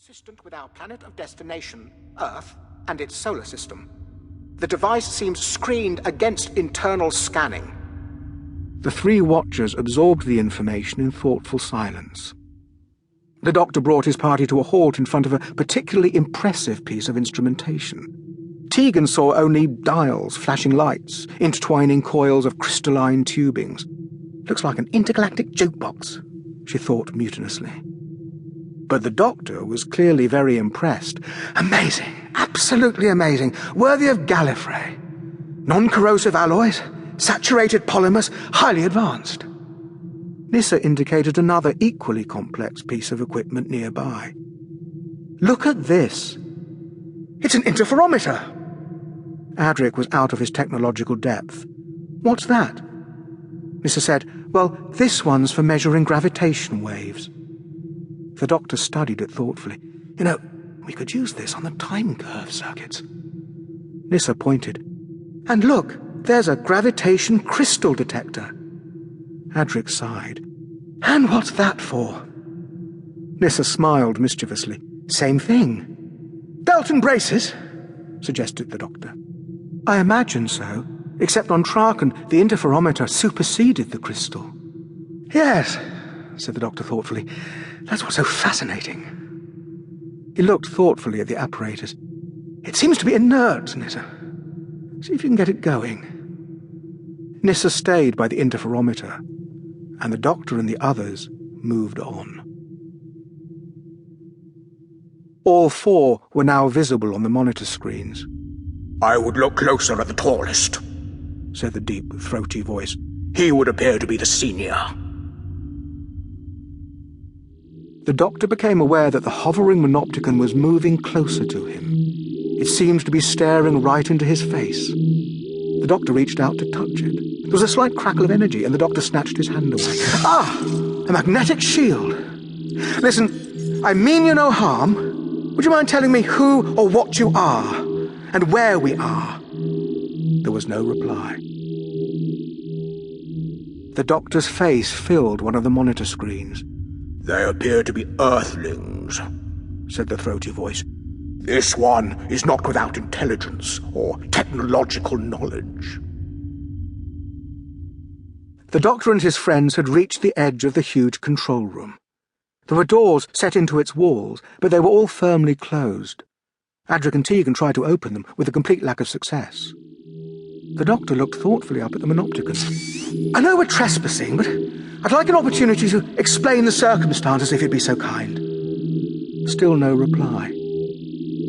consistent with our planet of destination, Earth, and its solar system. The device seems screened against internal scanning. The three watchers absorbed the information in thoughtful silence. The doctor brought his party to a halt in front of a particularly impressive piece of instrumentation. Tegan saw only dials, flashing lights, intertwining coils of crystalline tubings. Looks like an intergalactic jukebox, she thought mutinously. But the doctor was clearly very impressed. Amazing, absolutely amazing, worthy of Gallifrey. Non-corrosive alloys, saturated polymers, highly advanced. Nyssa indicated another equally complex piece of equipment nearby. Look at this. It's an interferometer. Adric was out of his technological depth. What's that? Nyssa said, well, this one's for measuring gravitation waves. The doctor studied it thoughtfully. You know, we could use this on the time curve circuits. Nyssa pointed. And look, there's a gravitation crystal detector. Adric sighed. And what's that for? Nyssa smiled mischievously. Same thing. Belt and braces, suggested the doctor. I imagine so, except on Traken the interferometer superseded the crystal. Yes, said the doctor thoughtfully. That's what's so fascinating. He looked thoughtfully at the apparatus. It seems to be inert, Nyssa. See if you can get it going. Nyssa stayed by the interferometer, and the doctor and the others moved on. All four were now visible on the monitor screens. I would look closer at the tallest, said the deep, throaty voice. He would appear to be the senior. The doctor became aware that the hovering monopticon was moving closer to him. It seemed to be staring right into his face. The doctor reached out to touch it. There was a slight crackle of energy, and the doctor snatched his hand away. Ah! A magnetic shield! Listen, I mean you no harm. Would you mind telling me who or what you are, and where we are? There was no reply. The doctor's face filled one of the monitor screens. They appear to be Earthlings, said the throaty voice. This one is not without intelligence or technological knowledge. The doctor and his friends had reached the edge of the huge control room. There were doors set into its walls, but they were all firmly closed. Adric and Tegan tried to open them with a complete lack of success. The doctor looked thoughtfully up at the monopticon. I know we're trespassing, but I'd like an opportunity to explain the circumstances if you'd be so kind. Still no reply.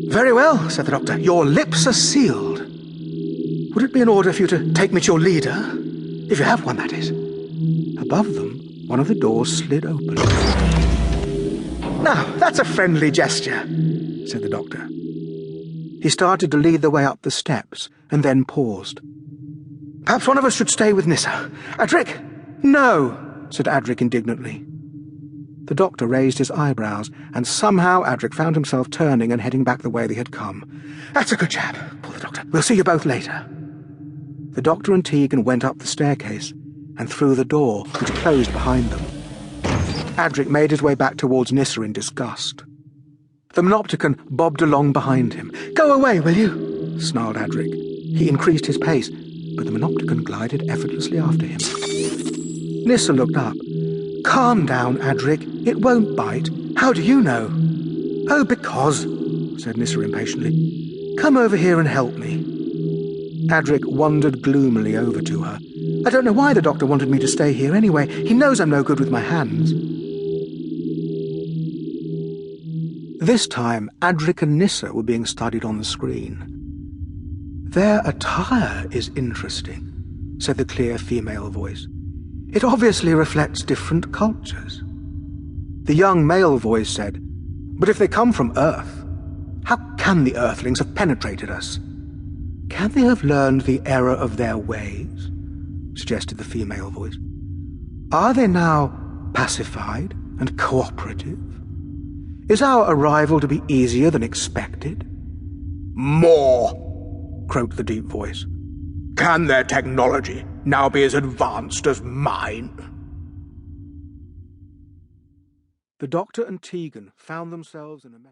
Very well, said the doctor. Your lips are sealed. Would it be in order for you to take me to your leader? If you have one, that is. Above them, one of the doors slid open. Now, that's a friendly gesture, said the doctor. He started to lead the way up the steps, and then paused. Perhaps one of us should stay with Nyssa. Adric? No, said Adric indignantly. The doctor raised his eyebrows, and somehow Adric found himself turning and heading back the way they had come. That's a good chap, pulled the doctor. We'll see you both later. The doctor and Tegan went up the staircase and through the door, which closed behind them. Adric made his way back towards Nyssa in disgust. The monopticon bobbed along behind him. Go away, will you? Snarled Adric. He increased his pace, but the monopticon glided effortlessly after him. Nyssa looked up. Calm down, Adric. It won't bite. How do you know? Oh, because, said Nyssa impatiently. Come over here and help me. Adric wandered gloomily over to her. I don't know why the doctor wanted me to stay here anyway. He knows I'm no good with my hands. This time, Adric and Nyssa were being studied on the screen. Their attire is interesting, said the clear female voice. It obviously reflects different cultures. The young male voice said, but if they come from Earth, how can the Earthlings have penetrated us? Can they have learned the error of their ways? Suggested the female voice. Are they now pacified and cooperative? Is our arrival to be easier than expected? More, croaked the deep voice. Can their technology now be as advanced as mine? The doctor and Tegan found themselves in a